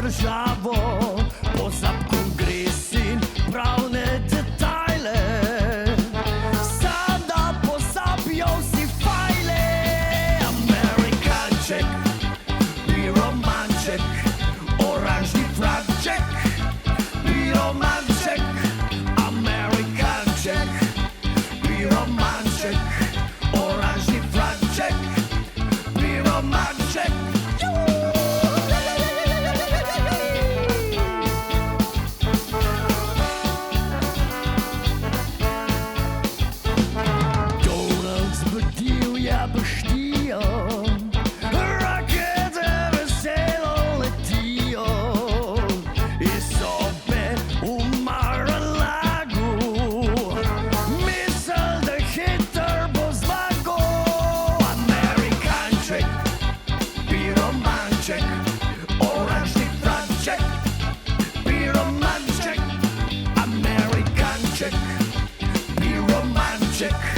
državo, pozab kongres in pravne detajle. Sada pozabijo vsi fajle. Amerikanček, piromanček, oranžni fragček, piromanček, Amerikanček, piromanček, oranžni fragček, piromanček. Donuts bedivja beštijo, rakete veselo letijo, iz sobe v Mar-a-Lagu, misel, da hiter bo zmagal. Amerikanček, piromanček, oranžni franček, piromanček, Amerikanček, piromanček.